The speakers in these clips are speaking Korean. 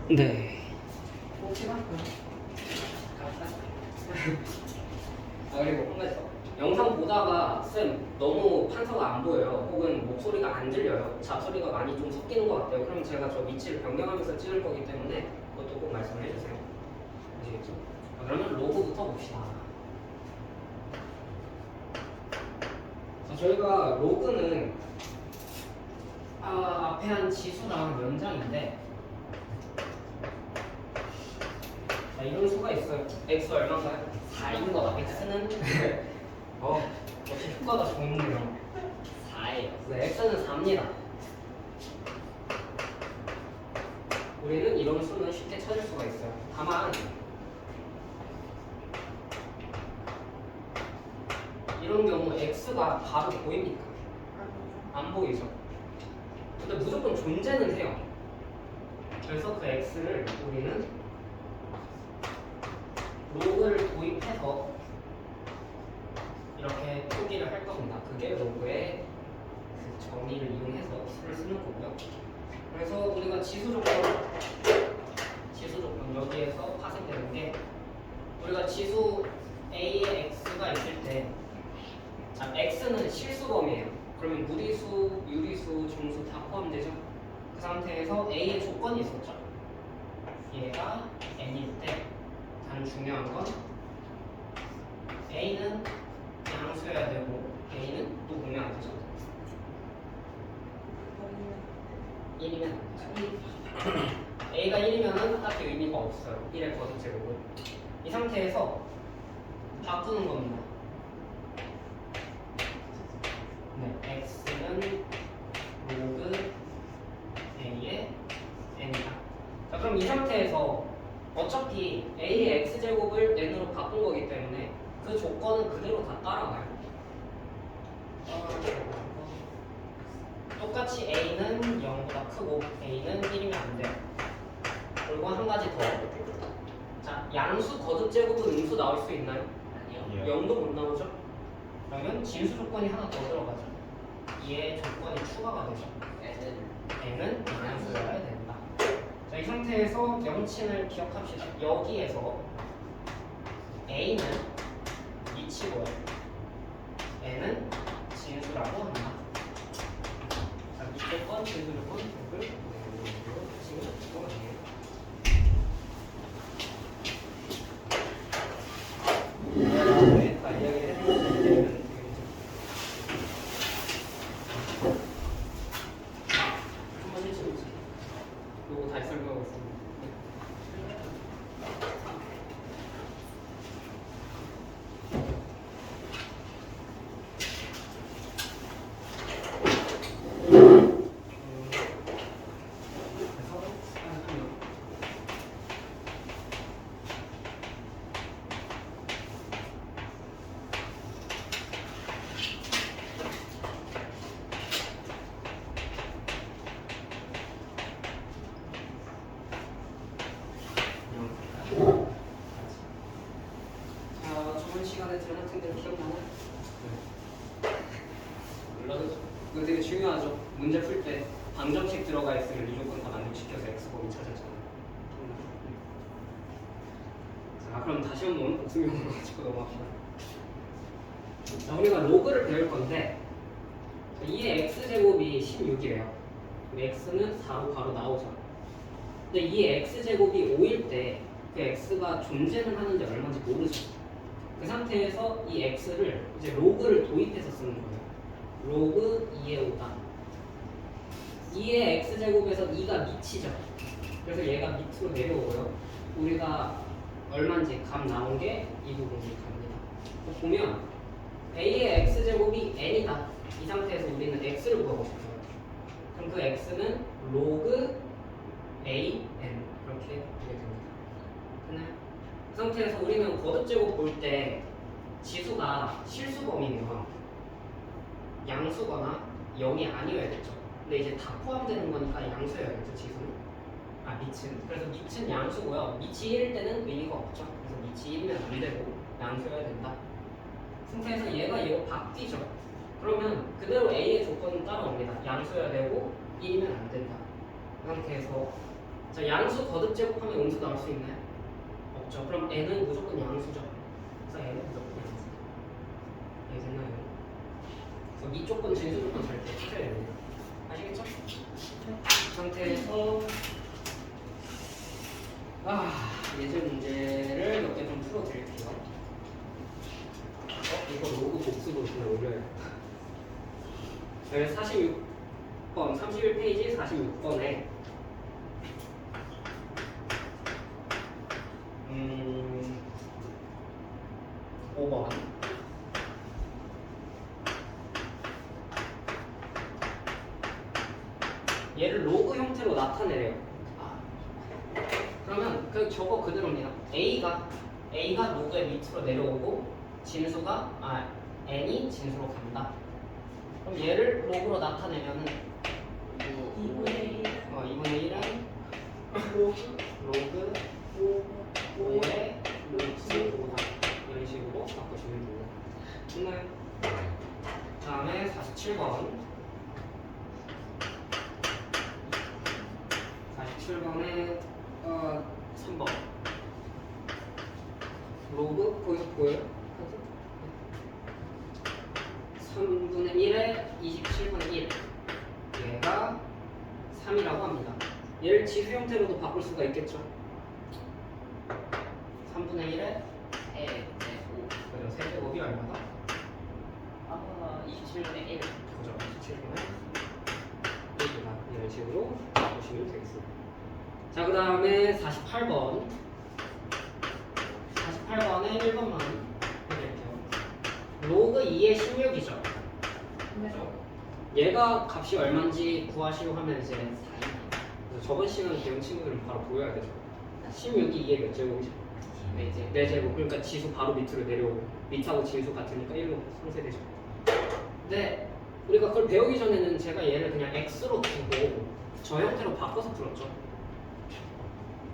네. 그리고 한 가지 더. 영상 보다가 쌤 너무 판서가 안 보여요. 혹은 목소리가 안 들려요. 잡소리가 많이 좀 섞이는 것 같아요. 그럼 제가 저 위치를 변경하면서 찍을 거기 때문에 그것도 꼭 말씀을 해주세요. 아시겠죠? 그러면 로그부터 봅시다. 자, 저희가 로그는 앞에 한 지수랑 연장인데 자, 이런 수가 있어요. x 얼마인가요? 4인 거다. x는 역시 효과가 좋네요. 4예요. 그래서 x는 4입니다. 우리는 이런 수는 쉽게 찾을 수가 있어요. 다만 이런 경우 x가 바로 보입니까? 안 보이죠? 근데 무조건 존재는 해요. 그래서 그 x를 우리는 로그를 도입해서 이렇게 표기를 할 겁니다. 그게 로그의 그 정의를 이용해서 수를 쓰는 거고요. 그래서 우리가 지수 조건 여기에서 파생되는 게 우리가 지수 A의 x가 있을 때 자, x는 실수범이에요. 그러면 무리수, 유리수, 정수 다 포함되죠. 그 상태에서 A의 조건이 있었죠. 얘가 n일 때 단 중요한 건 A는 양수여야 되고 A는 또 보면 안 되죠. 1이면 안 되죠. A가 1이면 딱히 의미가 없어요. 1의 거듭제곱은. 이 상태에서 바꾸는 겁니다. 네, x는 로그 A의 n이다. 자, 그럼 이 상태에서 어차피 A의 x제곱을 n으로 바꾼 거기 때문에 그 조건은 그대로 다 따라가요. 똑같이 A는 0보다 크고 A는 1이면 안 돼요. 그리고 한 가지 더. 자, 양수 거듭제곱은 음수 나올 수 있나요? 아니요. 0도 못 나오죠? 그러면 진수 조건이 하나 더 들어가죠. 얘의 조건이 추가가 되죠. n은 양수여야 된다. 자, 이 상태에서 명칭을 기억합시다. 여기에서 A는 위치고요. n은 진수라고 합니다. 자, 밑에 건 진수 조건, 여기 진수 조건 아니에요. 네, 다 이야기를 해드리면 한번 해주세요. 요거 다시 설명하고 있습니다. 저번 시간에 들은 학생들은 기억나나요? 물론 이거 되게 중요하죠. 문제 풀 때 방정식 들어가 있으면 무조건 다 만족시켜서 x범위 찾았잖아요. 자, 그럼 다시 한번 복습용으로 가지고 넘어갑시다. 자, 우리가 로그를 배울 건데 이의 x제곱이 16이래요. x는 4로 바로 나오죠. 근데 이의 x제곱이 5일 때 그 x가 존재는 하는지 얼마인지 모르죠. 그 상태에서 이 x를 이제 로그를 도입해서 쓰는 거예요. 로그 2의 5다. 2의 x제곱에서 2가 밑이죠. 그래서 얘가 밑으로 내려오고요. 우리가 얼마인지 값 나온 게 이 부분이 갑니다. 보면 a의 x제곱이 n이다. 이 상태에서 우리는 x를 구하고 싶어요. 그럼 그 x는 로그 a n 이렇게 되게 됩니다. 됐나요? 그 상태에서 우리는 거듭제곱 볼 때 지수가 실수범위면 양수거나 0이 아니어야겠죠. 근데 이제 다 포함되는 거니까 양수여야겠죠, 지수는. 밑은. 그래서 밑은 양수고요. 밑이 1일 때는 의미가 없죠. 그래서 밑이 1이면 안 되고 양수여야 된다. 상태에서 얘가 바뀌죠. 그러면 그대로 A의 조건은 따라옵니다. 양수여야 되고 1이면 안 된다. 그 상태에서 자, 양수 거듭 제곱하면 음수 나올 수 있나요? 없죠. 그럼 n은 무조건 양수죠. 그래서 n은 무조건 양수. 이해됐나요? 그래서 이 조건 진수 조건 절대 찾아야 됩니다. 아시겠죠? 이 상태에서 예제 문제를 몇 개 좀 풀어드릴게요. 이거 로그 복습으로 그냥 올려요. 46번, 31페이지 46번에 5번 얘를 로그 형태로 나타내래요. 그러면 저거 그대로입니다. A가 로그의 밑으로 내려오고 진수가 n이 진수로 간다. 그럼 얘를 로그로 나타내면은 2분의 1 2분의 1은 로그 5의 루트 5다. 이런 식으로 바꾸시면 됩니다. 됐나요? 다음에 47번 47번에 3번 로그 거기서 보여요? 3분의 1에 27분의 1 얘가 3이라고 합니다. 얘를 지수 형태로도 바꿀 수가 있겠죠. 3분의 1에 5 세제곱이 얼마다? 27분의 1 그죠? 27분의 1이다. 이런 식으로 바꾸시면 되겠습니다. 자, 그 다음에 48번 48번에 1번만 해드릴게요. 로그 2의 16이죠. 얘가 값이 얼마인지 구하시려 하면 이제 4입니다. 그래서 저번 시간 배운 친구들은 바로 보여야 되죠. 16이 2의 몇 제곱이죠? 4제곱. 그러니까 지수 바로 밑으로 내려오고 밑하고 진수 같으니까 1로 상쇄되죠. 근데 우리가 그걸 배우기 전에는 제가 얘를 그냥 x로 두고 저 형태로 바꿔서 풀었죠.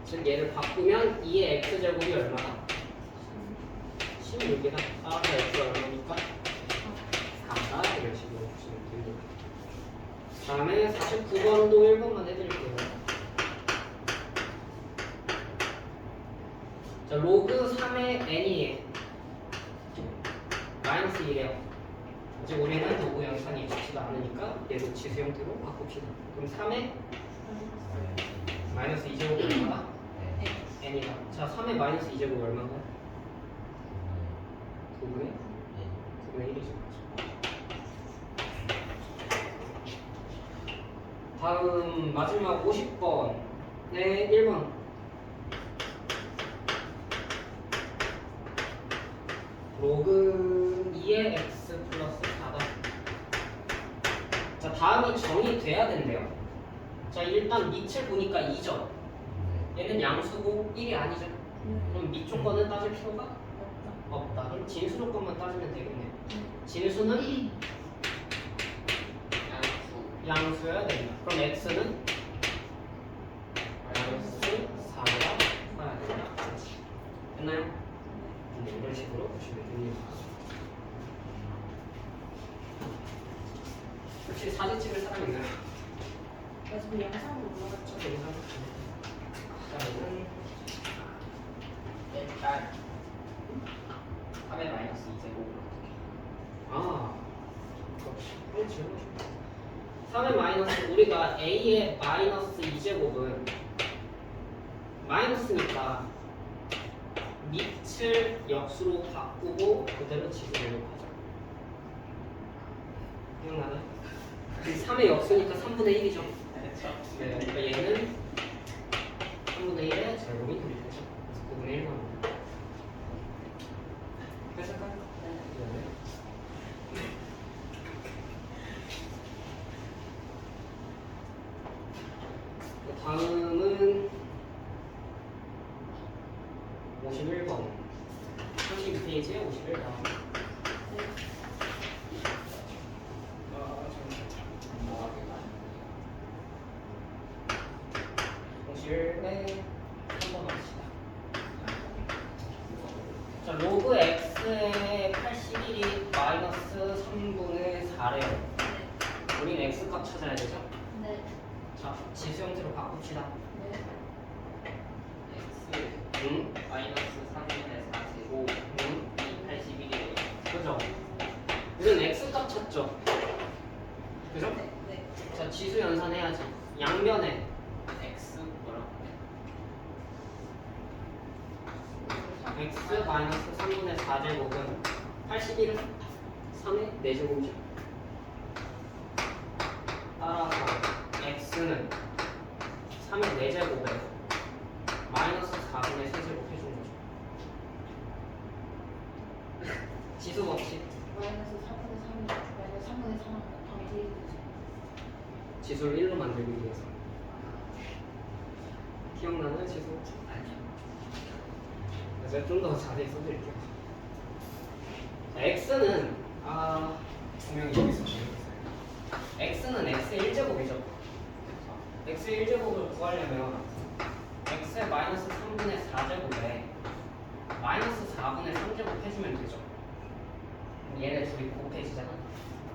즉 얘를 바꾸면 2의 x제곱이 얼마다? 16이다. 따라서 x가 얼마니까? 4다. 이런 식으로 보시면 됩니다. 다음에 49번도 1번만 해드릴게요. 자, 로그 3의 n이 마이너스 1이에요. 즉 우리는 로그 양상이 좋지가 않으니까 얘도 지수 형태로 바꿉시다. 그럼 3의 마이너스 2제곱이 얼마다? n이다. 자, 3의 마이너스 2제곱 얼마인가? 9분의 1이죠. 다음 마지막 50번의 1번 로그 2의 x 플러스 4다. 자, 다음이 정의돼야 된대요. 자, 일단 밑을 보니까 2죠. 얘는 양수고 1이 아니죠. 그럼 밑 조건은 따질 필요가 없다. 그럼 진수 조건만 따지면 되겠네요. 진수는 양수여야 됩니다. 그럼 x는 마이너스 4가 써야 된다. 됐나요? 네, 이런 식으로 보시면 됩니다. 혹시 사진 찍을 사람 있나요? 지금 영상으로 올라갔죠. 일단은 일단 3의 마이너스 2제곱으로 그렇지. 3의 마이너스 우리가 a의 마이너스 2제곱은 마이너스니까 밑을 역수로 바꾸고 그대로 지수로 가죠. 기억나나요? 3의 역수니까 3분의 1이죠. 네, 그러니까 얘는 3분의 1의 제곱이 되죠. 그래서 9분의 1만 합니다. 됐을까요? 네. 다음은 51번 32페이지에 51번 공실에 3번 합시다. 자, 로그 x의 81이 마이너스 3분의 4래요. 우린 x값 찾아야 되죠? 네. 자, 지수 형태로 바꿉시다. 네. 응? 마이너스 3분의 4제곱 응? 81이에요. 그죠? 우리는 x 값 찾죠. 그죠? 네. 네. 자, 지수 연산해야지. 양변에 x 뭐라고? x 마이너스 3분의 4제곱은 81은 3의 4제곱이죠. 따라서 x는 3의 4제곱에 마이너스 4분의 3제곱 해준 거죠. 지수 법칙. 마이너스 4분의 3, 마이너스 3분의 3 방지. 지수를 1로 만들기 위해서. 기억나는 지수? 아니요. 제가 좀 더 자세히 써드릴게요. 자, x는 분명히 여기서 x는 x의 1제곱이죠. x의 1제곱을 구하려면 x의 마이너스 3분의 4제곱에 마이너스 4분의 3제곱 해주면 되죠. 그럼 얘네 둘이 곱해지잖아.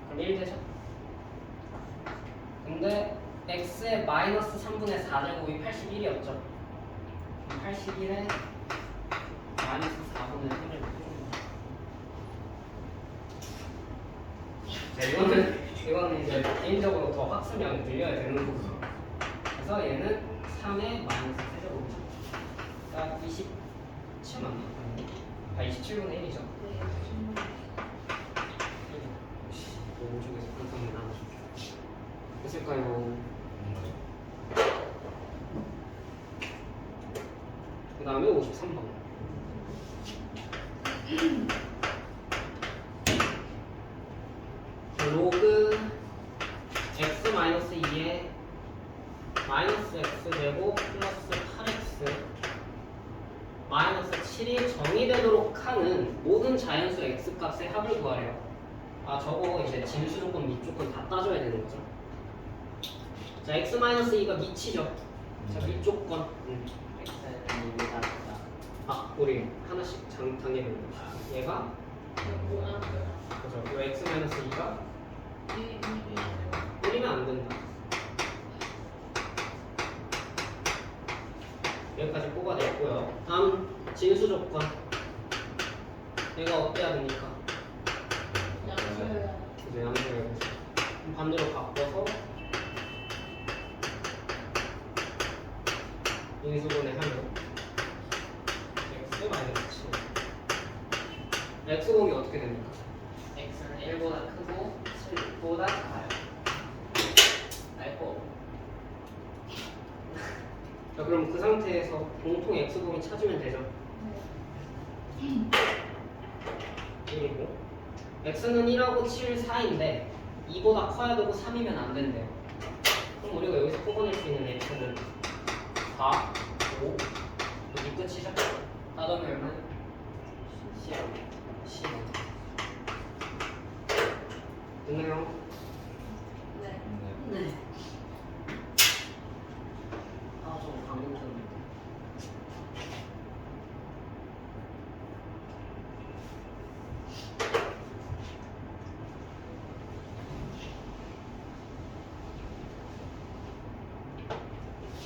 그럼 1 되죠. 근데 x의 마이너스 3분의 4제곱이 81이었죠. 81에 마이너스 4분의 3제곱 해주는 거죠. 자, 이거는 이제 개인적으로 더 학습량을 늘려야 되는 거고. 그래서 얘는 3의 마이너스 세제곱이죠. 그러니까 27 맞나? 27분의 1이죠. 네. 오른쪽에서 한칸만 나눠줄게요. 됐을까요? 그 다음에 53번. 로그 x-2에 마이너스 x제곱 플러스 8x 마이너스 7이 정의되도록 하는 모든 자연수 x값의 합을 구하래요. 저거 이제 진수 조건, 밑 조건 다 따져야 되는 거죠. 자, x-2가 밑이죠. 자, 밑 조건. x는 2보다 우리 하나씩 단계별로. 얘가 뭐야? 그죠. 이 x-2가 1이면 안 된다. 여기까지 뽑아냈고요. 다음 진수 조건. 얘가 어때야 됩니까? 양수야. 이제 양수해야겠어. 반대로 바꿔서 인수분해 하면 x 마이너스 7. x 곱이 어떻게 됩니까? x는 1보다 크고 7보다 작아요. 알고 자, 그럼 그 상태에서 공통 x 곱이 찾으면 되죠. 그리고 x는 1하고 7 사이인데 2보다 커야 되고 3이면 안 된대요. 그럼 우리가 여기서 뽑아낼 수 있는 x는 4, 5, 여기 끝이죠? 따져보면 10. 됐나요? 네. 네. 좀 방금 좀.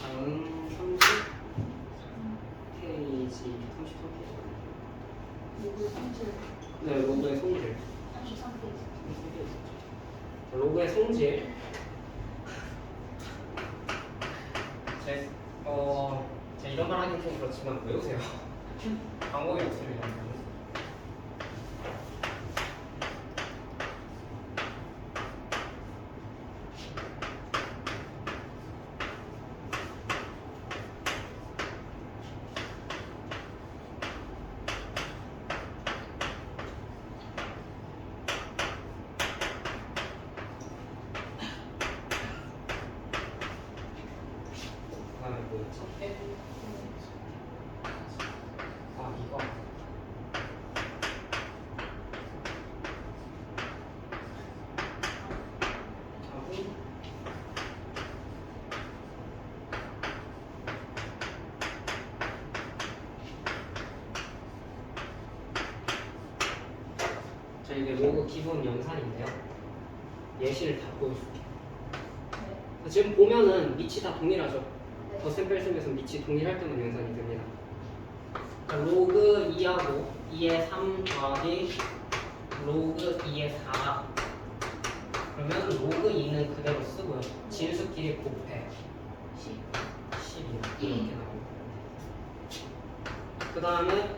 다음 30페이지 33페이지. 로그 37, 네, 로그의 성질. 33페이지. 로그의 성질. 제가 이런 말 하긴 좀 그렇지만 외우세요. 방법이 없습니다. 그다음에 뭐였지? 이거. 하고 자, 이게 로그 기본 연산인데요. 예시를 다 보여줄게요. 지금 보면은 밑이 다 동일하죠. 더 샘플 속에서 밑이 동일할 때만 연산이 됩니다. 로그 2하고 2의 3 더하기 로그 2의 4. 그러면 로그 2는 그대로 쓰고요. 진수끼리 곱해. 10이요. 이렇게 나오고. 그 다음에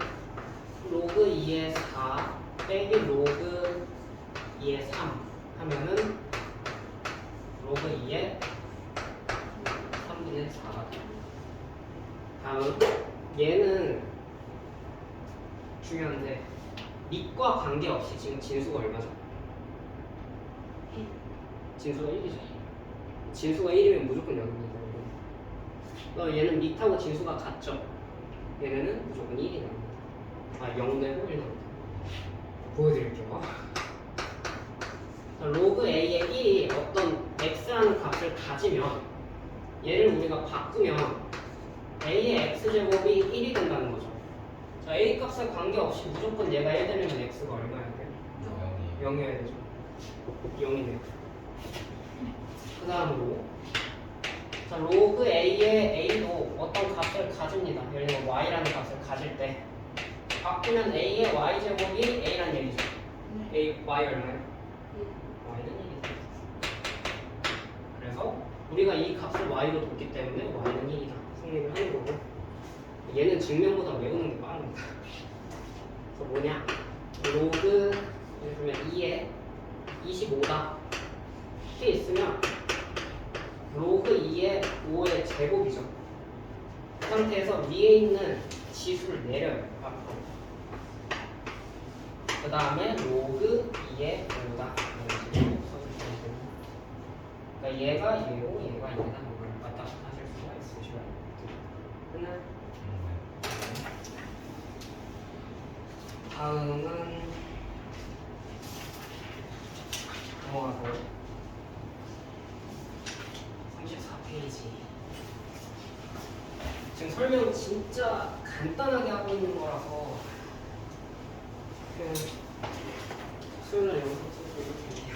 로그 2의 4 빼기 로그 2의 3 하면은 로그 2의 3분의 4가 돼요. 다음 얘는 중요한데 밑과 관계없이 지금 진수가 얼마죠? 진수가 1이죠. 진수가 1이면 무조건 0입니다. 얘는 밑하고 진수가 같죠? 얘네는 무조건 1이 나옵니다. 0 되고 1 나옵니다. 보여드릴게요. 로그 A의 1이 어떤 x라는 값을 가지면 얘를 우리가 바꾸면 A의 x제곱이 1이 된다는 거죠. 자, A 값에 관계없이 무조건 얘가 1 되려면 x가 얼마여야 돼요? 0이어야 되죠. 0이네요. 그 다음으로 자, 로그 A의 A도 어떤 값을 가집니다. 예를 들어 y라는 값을 가질 때 바꾸면 A의 y제곱이 A란 얘기죠. A, y 얼마요? y는 1이죠. 그래서 우리가 이 값을 y로 뒀기 때문에 y는 1이다. 성립을 하는 거고 얘는 증명보다 외우는 게 빠릅니다. 그래서 뭐냐? 로그 예를 들면 2에 25다. 이렇게 있으면 로그 2의 5의 제곱이죠. 그 상태에서 위에 있는 지수를 내려요. 앞으로. 그 다음에 로그 2의 5다. 그러니까 얘가 얘고 얘가 얘다. 이걸 왔다 갔다 하실 수가 있으셔야 끝나. 다음은 넘어가서 34페이지. 지금 설명 진짜 간단하게 하고 있는 거라서 그냥 수요일날 영상 써서 이렇게 해요.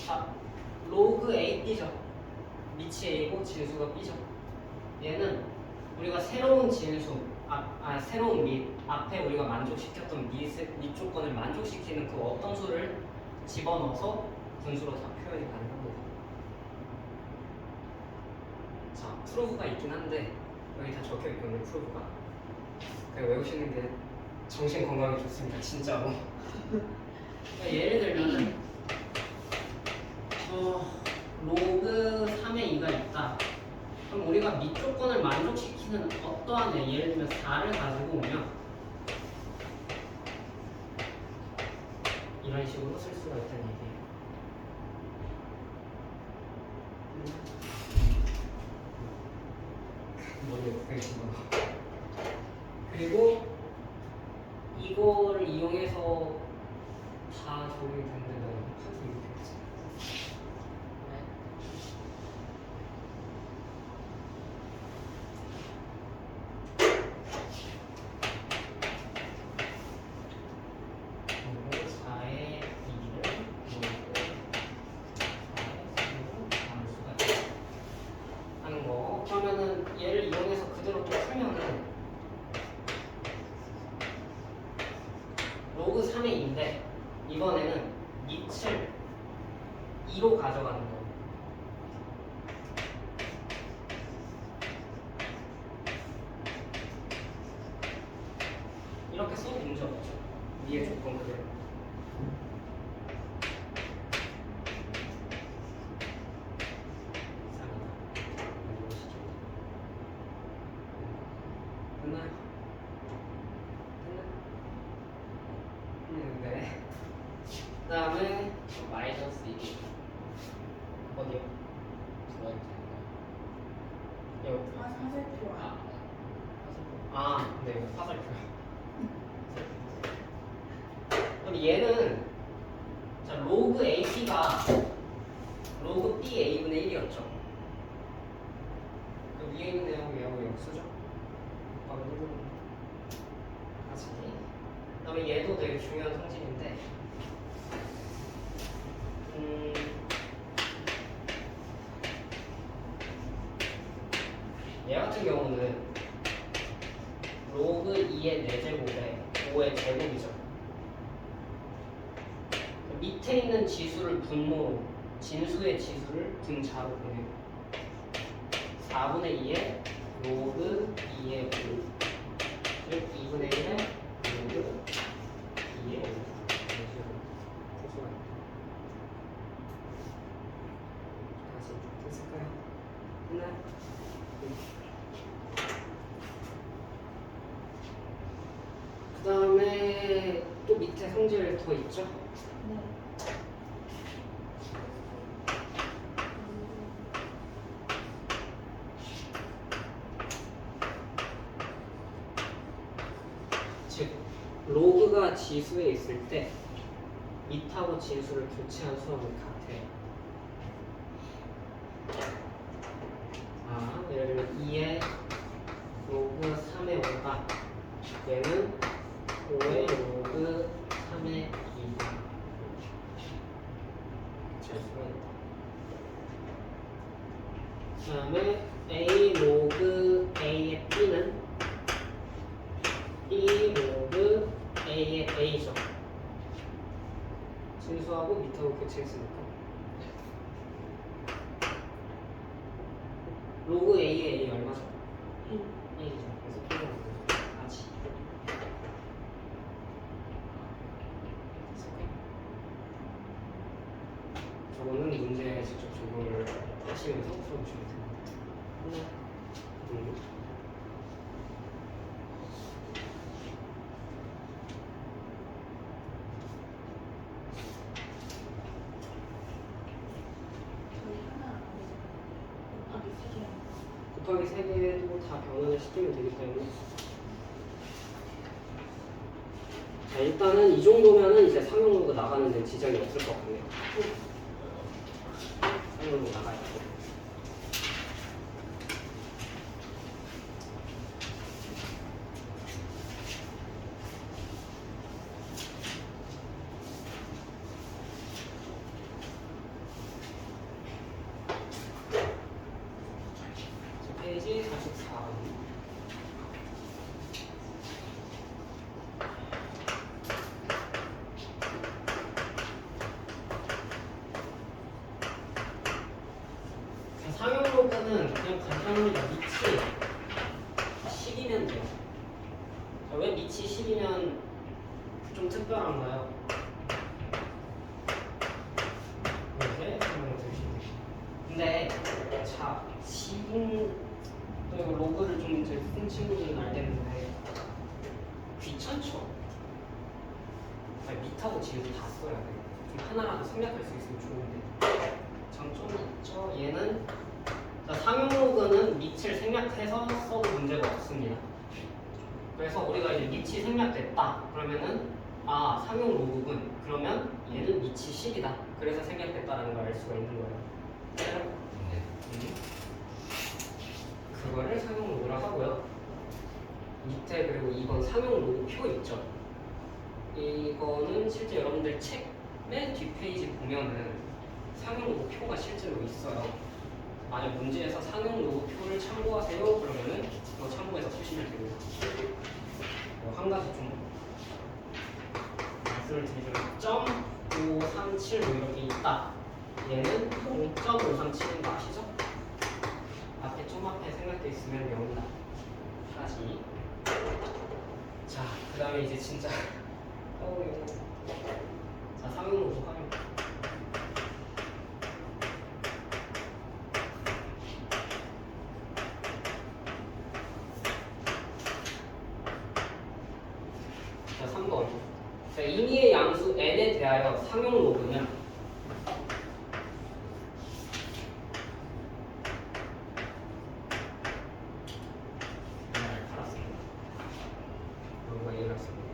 자, 로그 A B죠. 밑이 A고 진수가 B죠. 얘는 우리가 새로운 진수, 새로운 밑, 앞에 우리가 만족시켰던 밑 조건을 만족시키는 그 어떤 수를 집어넣어서 분수로 다 표현이 가능합니다. 자, 프로브가 있긴 한데 여기 다 적혀 있거든요. 프로브가. 그냥 외우시는 게 정신 건강에 좋습니다. 진짜로. 그러니까 예를 들면은 로그 3의 2가 있다. 그럼 우리가 밑 조건을 만족시키는 어떠한 애, 예를 들면 4를 가지고 오면 이런 식으로 쓸 수가 있다는 얘기예요. 머리에 붙여있는 거. 그리고 이거를 이용해서 다 적용이 되는데 너무 항상 이렇게 했어. 얘를 이용해서 그대로 또 풀면은 로그 3의 2인데 이번에는 밑을 2로 가져가는 거. 이렇게 써도 문제 없죠. 위에 조건 그대로. 됐나요? 네. 그 다음에 마이너스 1이 어디요? 두 번째. 여기. 화살표 네, 이거 화살표요. 그럼 얘는 자 로그 AB가 로그 B A분의 1이었죠. 그 위에 있는 내용 외우고 역수죠. 다시. 그다음에 얘도 되게 중요한 성질인데, 얘 같은 경우는 로그 2의 4제곱에 5의 제곱이죠. 밑에 있는 지수를 분모로 진수의 지수를 분자로 보내고 4분의 2의 로그 2의 5 즉 2분의 1의 로그 2의 5 이런 식으로 표시합니다. 다시 됐을까요? 됐나요? 그 다음에 또 밑에 성질 더 있죠? 네. 즉 로그가 지수에 있을 때 밑하고 진수를 교체한 수학은 같아요. 예를 들어 2의 로그 3의 5가 얘는 5의 로그 3의 2가 될 수가 있다. 그 다음에 A 로그 A의 B는 B 로그 A의 A죠. 진수하고 밑하고 교체했으니까 로그 A의 A 얼마죠? 1이죠. 그래서 표현하는 거죠. 아지. 저거는 문제에 직접 적용을 하시면서 풀어보시면 됩니다. 저희 하나 안 되잖아요. 곱하기 3개. 곱하기 3개도 다 변환을 시키면 되기 때문에 자, 일단은 이 정도면은 이제 상용로그 나가는데 지장이 없을 것 같네요. 상용로그 나가야 돼. 페이지 44. 상용로그는 그냥 간단합니다. 밑이 10이면 돼요. 자, 왜 밑이 10이면 좀 특별한가요? 이렇게 설명을 드리시면 돼요. 근데 자, 또 이거 로그를 좀 이제 쓴 친구들은 알겠는데 귀찮죠? 아니, 밑하고 진수 다 써야 돼. 좀 하나라도 생략할 수 있으면 좋은데 장점이 있죠. 얘는 자, 상용 로그는 밑을 생략해서 써도 문제가 없습니다. 그래서 우리가 이제 밑이 생략됐다 그러면은 상용 로그군 그러면 얘는 밑이 10이다 그래서 생략됐다라는 걸 알 수가 있는 거예요. 그거를 상용 로그라 하고요. 밑에 그리고 이번 상용 로그 표 있죠. 이거는 실제 여러분들 책 맨 뒷페이지 보면은 상용 로그 표가 실제로 있어요. 만약 문제에서 상용 로그 표를 참고하세요 그러면은 이거 참고해서 쓰시면 됩니다. 한 가지 좀 말씀을 드리자면 0.537 뭐 이렇게 있다. 얘는 0.537인 거 아시죠? 앞에 점 앞에 생각돼 있으면 0이다. 하지. 자, 그 다음에 이제 진짜 자, 상용 로그 활용. 자, 3번. 자, 임의의 양수 n에 대하여 상용 로그는 알았습니다. 로그가 얘를 씁니다.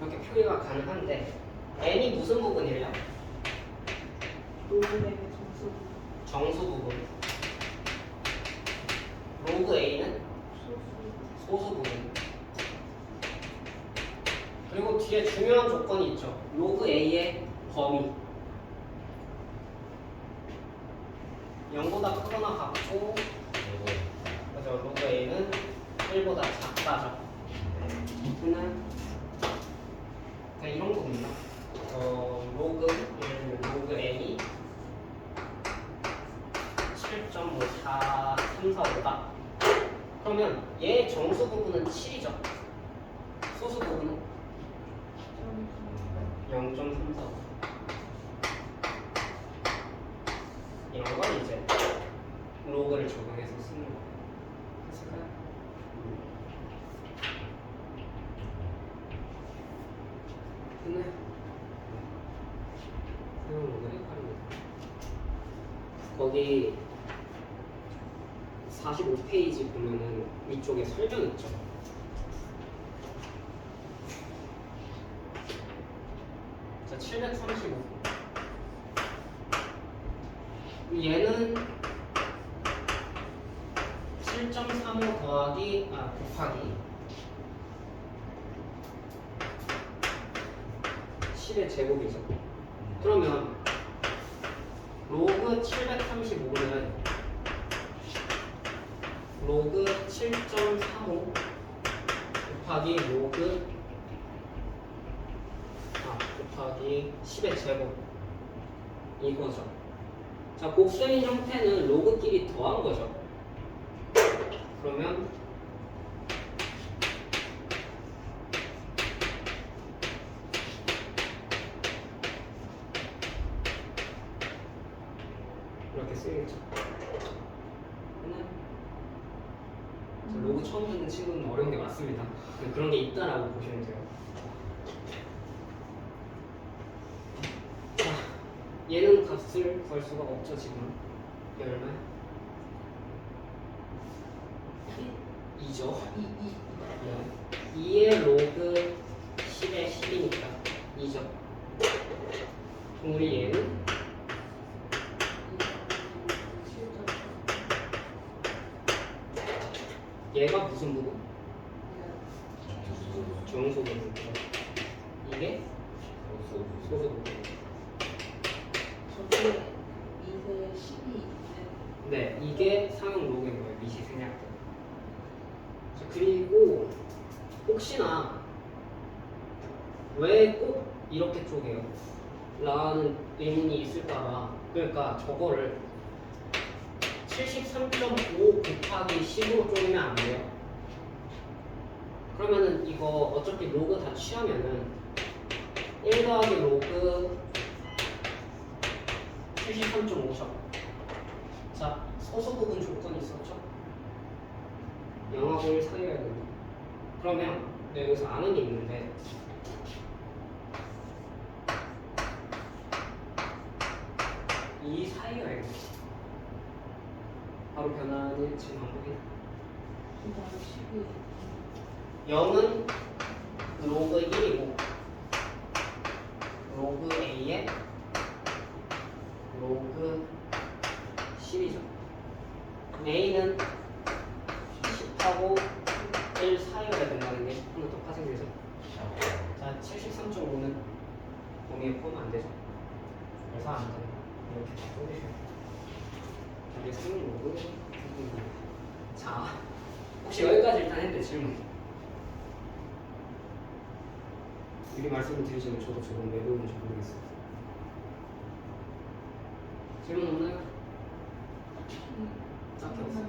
이렇게 표기가 가능한데 n이 무슨 부분이에요? 로그의 점수 정수 부분. 로그 a는 소수 소수 부분. 그리고 뒤에 중요한 조건이 있죠. 로그 a의 범위. 0보다 크거나 같고, 그죠? 로그 a는 1보다 작다죠. 그는 그냥 이런 겁니다. 로그 예를 들면 로그 n이 7.5435다. 그러면 얘 정수 부분은 7이죠. 소수 부분은 0.34. 이런 걸 이제 로그를 적용해서 쓰는 거예요. 됐을까요? 끝내. 사용 로그 헷갈립니다. 거기 45페이지 보면은 위쪽에 설명 있죠. 자, 735. 얘는 7.35 곱하기 10의 제곱이죠. 그러면 로그 735는 로그 7.35 곱하기 곱하기 10의 제곱 이거죠. 자, 곱셈인 형태는 로그끼리 더한 거죠. 그러면 이렇게 쓰겠죠. 로그 처음 듣는 친구는 어려운 게 맞습니다. 그런 게 있다라고 보시면 돼요. 자, 얘는 값을 구할 수가 없죠 지금. 이게 얼마야? 2죠. 2의 로그 10의 10이니까 2죠. 그럼 우리 얘는 얘가 무슨 부분? 정수 부분. 이게 소수 부분. 저게 2세 12 네, 이게 상용 로그인 거예요. 미시 생략. 자, 그리고 혹시나 왜 꼭 이렇게 쪼개요? 라는 의문이 있을까봐. 그러니까 저거를 73.5 곱하기 10으로 쪼개면 안 돼요. 그러면은 이거 어차피 로그 다 취하면은 1 더하기 로그 73.5죠. 자, 소수 부분 조건이 있었죠? 0하고 1 사이여야 된다. 그러면 내가 여기서 아는 게 있는데 이 사이여야 돼. 바로 변하는 지금 방법이 12 0은 로그 1이고 로그 A에 로그 10이죠. A는 10하고 1 사이여야 된다는 게 하나 더 파생되죠. 자, 73.5는 범위에 포함 안 되죠. 그래서 안 된다. 이렇게 바꾸셔야 돼요. 이게 생긴 거고. 자, 혹시 여기까지 일단 했는데 질문. 미리 말씀을 드리지만 저도 조금 왜 배우는지 모르겠어요. 질문 없나요? 딱히 없어요.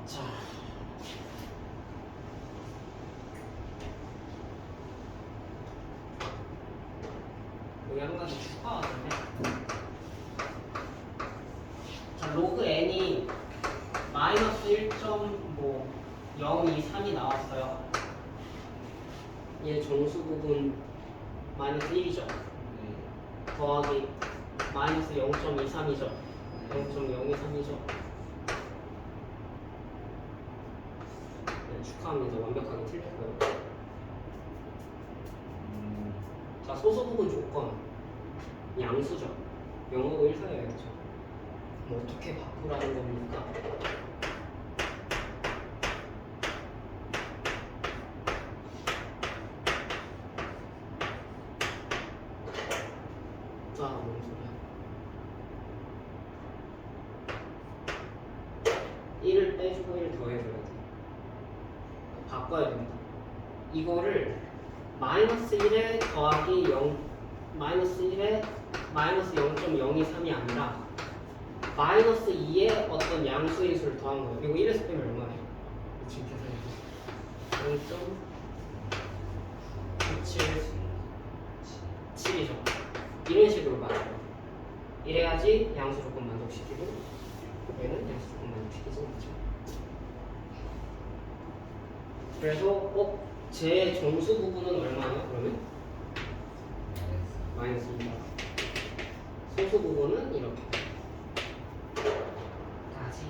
자, 여기 한 가지 추가하는데, 자, 로그 n이 마이너스 1.023이 나왔어요. 얘 정수 부분 마이너스 1이죠. 더하기 마이너스 0.23이죠. 0.023이죠. 네, 축하합니다. 완벽하게 틀렸고요. 자, 소수 부분 조건 양수죠. 영어로 1 사야겠죠. 뭐 어떻게 바꾸라는 겁니까? 자, 뭔 소리야? 1을 빼주고 1을 더해줘야 돼. 바꿔야 됩니다. 이거를 마이너스 1에 더하기 0, 마이너스 1에 마이너스 0.023이 아니라 마이너스 2에 어떤 양수의 수를 더한 거예요. 이거 1에서 빼면 얼마예요? 지금 계산해. 0.977이죠. 이런 식으로 말해요. 이래야지 양수 조건 만족시키고 얘는 양수 조건 만족시키지 않죠. 그래서 제 정수 부분은 얼마예요? 그러면? 마이너스 2다. 소수 부분은 이렇게 까지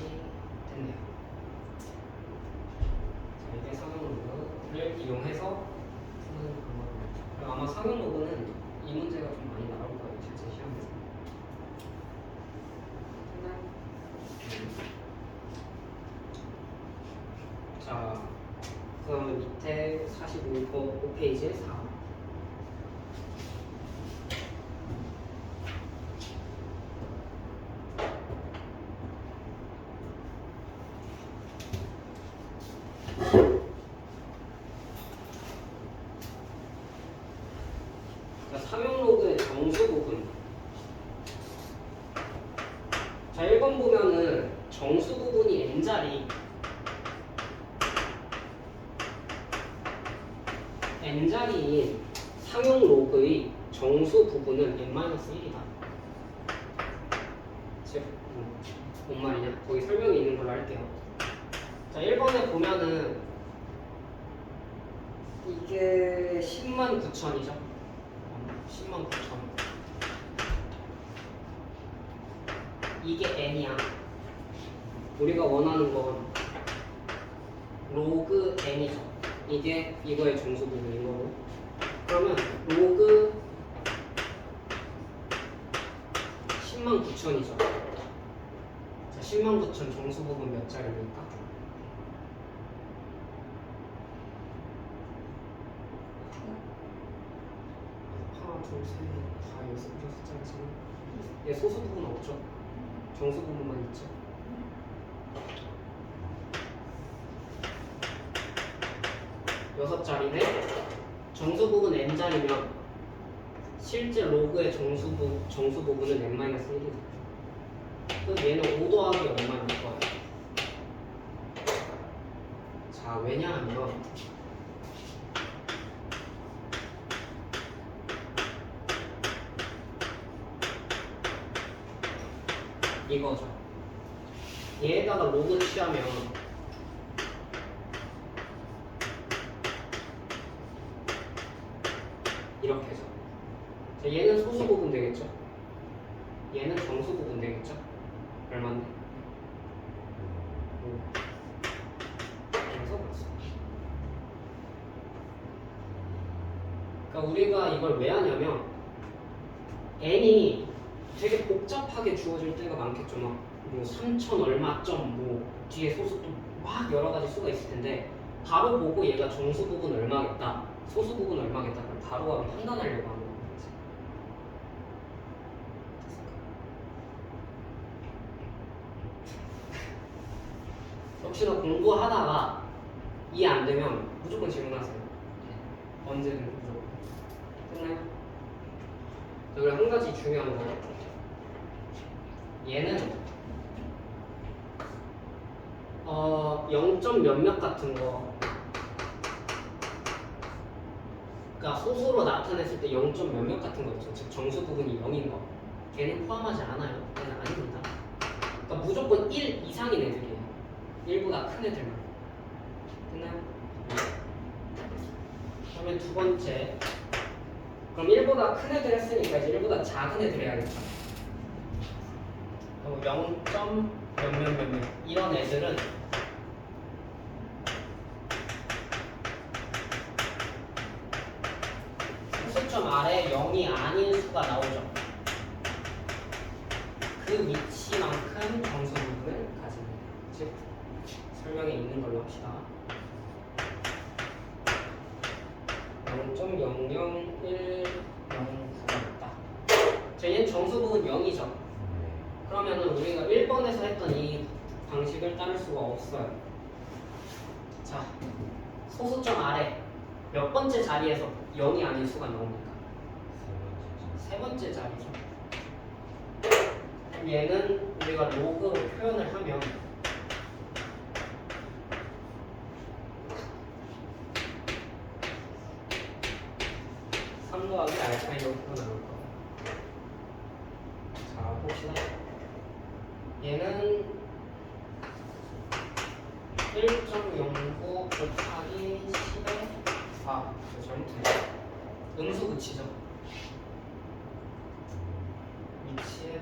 됐네요. 자, 이게 상용 로그를 이용해서 푸는 방법입니다. 아마 상용 로그는 이 문제가 좀 많이 나올 거예요. 실제 시험에서. 자, 그러면 밑에 45페이지에 4. 자, 상용 로그의 정수 부분. 자, 1번 보면은 정수 부분이 n자리. n자리인 상용 로그의 정수 부분은 n-1이다. 즉, 뭔 말이냐? 거기 설명이 있는 걸로 할게요. 자, 1번에 보면은 이게 109,000이죠. 109,000. 이게 n이야. 우리가 원하는 건 로그 n이죠. 이게 이거의 정수 부분인 거고. 그러면 로그 109,000이죠. 자, 109,000 정수 부분 몇 자리입니까? 하나, 둘, 셋, 넷, 다 6자리잖아. 얘 소수 부분 없죠? 정수 부분만 있죠? 여섯 자리네. 정수 부분 n자리면 실제 로그의 정수 부분은 n-1이다. 그럼 얘는 5 더하기 얼마일 거예요? 자, 왜냐하면 이거죠. 얘에다가 로그 취하면 이렇게죠. 자, 얘는 소수 부분 되겠죠. 얘는 정수 부분 되겠죠. 얼마인데? 그래서 그렇습니다. 그러니까 우리가 이걸 왜 하냐면 n이 되게 복잡하게 주어질 때가 많겠죠. 막 뭐 3천 얼마 점 뭐 뒤에 소수 또 막 여러 가지 수가 있을 텐데 바로 보고 얘가 정수 부분 얼마겠다, 소수 부분 얼마겠다 그럼 바로 판단하려고 하는 거지. 혹시나 공부하다가 이해 안 되면 무조건 질문하세요. 언제든 무조건. 끝나요? 그리고 한 가지 중요한 거. 얘는 0점 몇몇 같은 거. 그러니까 소수로 나타냈을 때 0점 몇몇 같은 거 있죠. 즉 정수 부분이 0인 거. 걔는 포함하지 않아요. 걔는 아닙니다. 그러니까 무조건 1 이상인 애들이에요. 1보다 큰 애들만. 됐나요? 그러면 두 번째. 그럼 1보다 큰 애들 했으니까 이제 1보다 작은 애들 해야겠다. 0점 몇몇 이런 애들은 소수점 아래 0이 아닌 수가 나오죠. 그 위치만큼 정수 부분을 가집니다. 즉 설명에 있는 걸로 합시다. 0.00109가 있다. 자, 얘는 정수 부분 0이죠. 그러면은 우리가 1번에서 했던 이 방식을 따를 수가 없어요. 자, 소수점 아래 몇 번째 자리에서 0이 아닌 수가 나옵니까? 세 번째 자리죠. 얘는 우리가 로그로 표현을 하면 더하기 알파인 로그가 나올 거예요. 자, 봅시다. 얘는 1.09 곱하기 10의 4. 잘못했네. 음수 붙이죠. 위치에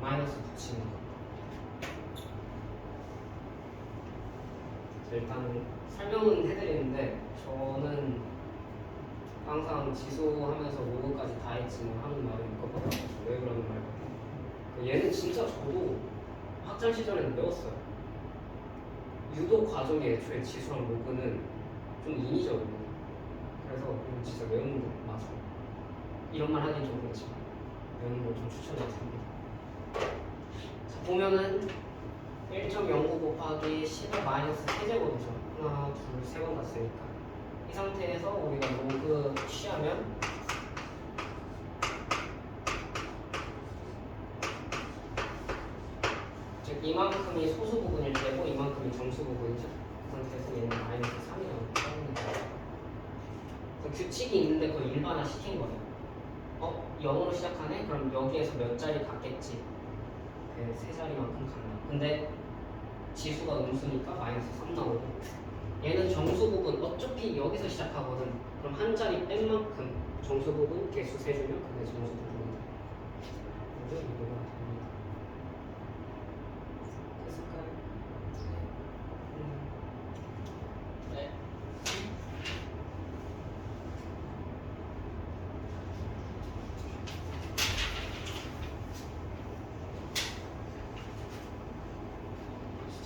마이너스 붙이는 거. 일단은 설명은 해드리는데 저는 항상 지수하면서 로그까지 다 했지만 하는 말이 있거든요. 왜 그러는 말이에요? 얘는 진짜 저도 학창 시절에는 배웠어요. 유도 과정에 애초에 지수랑 로그는 좀 인위적이거든요. 그래서 이건 진짜 외우는 거 맞아. 이런 말 하긴 좀 그렇지만 외우는 걸 좀 추천드립니다. 자, 보면은 1.09 곱하기 10의 마이너스 세제곱이죠. 하나, 둘, 세 번 갔으니까 이 상태에서 우리가 로그 취하면 즉 이만큼이 소수 부분일 때고 이만큼이 정수 부분이죠. 그 상태에서 얘는 마이너스 3이 나오는 거예요. 규칙이 있는데 그걸 일반화 시킨 거예요. 0으로 시작하네? 그럼 여기에서 몇 자리 갔겠지? 세 자리만큼 간다. 근데 지수가 음수니까 마이너스 3 나오고 얘는 정수 부분 어차피 여기서 시작하거든. 그럼 한 자리 뺀 만큼 정수 부분 개수 세주면 그게 정수 부분이다. 그래서 이거가 됩니다. 됐을까요? 네.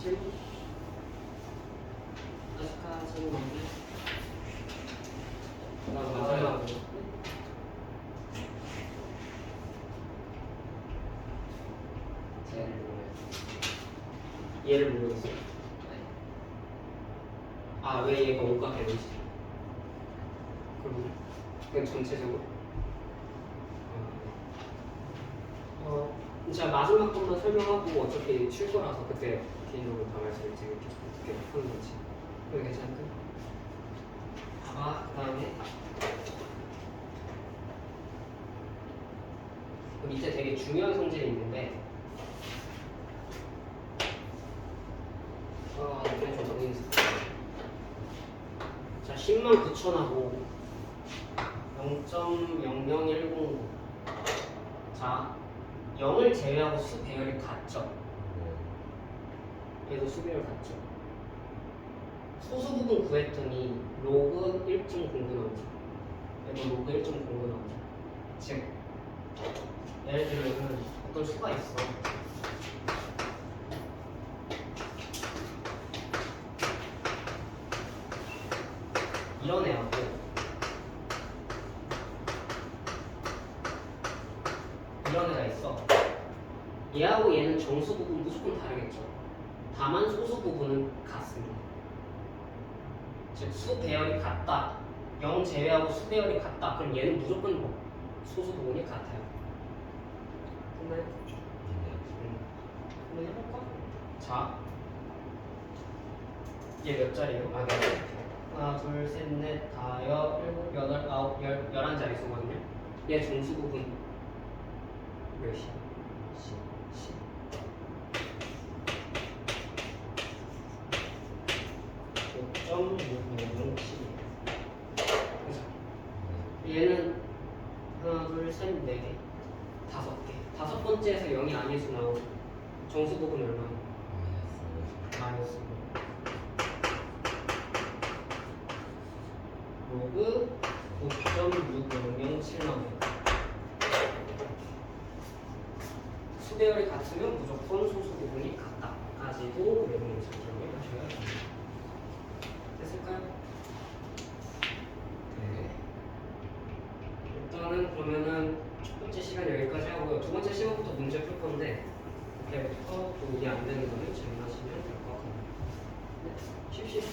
질문? 아직까지는 없네. 마지막으로 쟤를 모르겠어. 얘를 모르겠어요. 네. 아, 왜 얘가 5가 되는지. 그건 전체적으로. 제가 마지막 것만 설명하고 어차피 칠 거라서 그때 개인적으로 다 말씀드릴게요. 어떻게 하는 건지. 그거 괜찮을까요? 봐봐, 그 다음에 그 밑에 되게 중요한 성질이 있는데 이게 좀 어려운데. 자, 10만 9천하고 0.00109. 자, 0을 제외하고 수 배열이 같죠? 얘도 수 배열 같죠? 소수 부분 구했더니 로그 1.09 나오죠? 얘도 로그 1.09가 나오죠. 즉 예를 들면 어떤 수가 있어. 이런 애하고 이런 애가 있어. 얘하고 얘는 정수 부분 무조건 다르겠죠. 다만 소수 부분은 같습니다. 즉 수 배열이 같다. 0 제외하고 수 배열이 같다. 그럼 얘는 무조건 뭐 소수 부분이 같아요. 됐나요? 한번 해볼까? 자, 얘 몇 자리예요? 아, 네. 하나, 둘, 셋, 넷, 다섯, 일곱, 여덟, 아홉, 11자릿수거든요. 얘 정수 부분 몇이야? 10. 그죠? 얘는 하나, 둘, 셋, 네 개, 5개. 5번째에서 0이 아닐 수 나오죠. 정수 부분 얼마야? 마이너스. 로그 5.6007 나옵니다. 수배열이 같으면 무조건 소수 부분이 같다. 가지고 외국인 설정을 하셔야 됩니다. 됐을까요? 네. 일단은 그러면은 첫 번째 시간 여기까지 하고요. 두 번째 시간부터 문제 풀 건데 그때부터 도움이 안 되는 거는 질문하시면 될 것 같아요. 네, 쉽시다.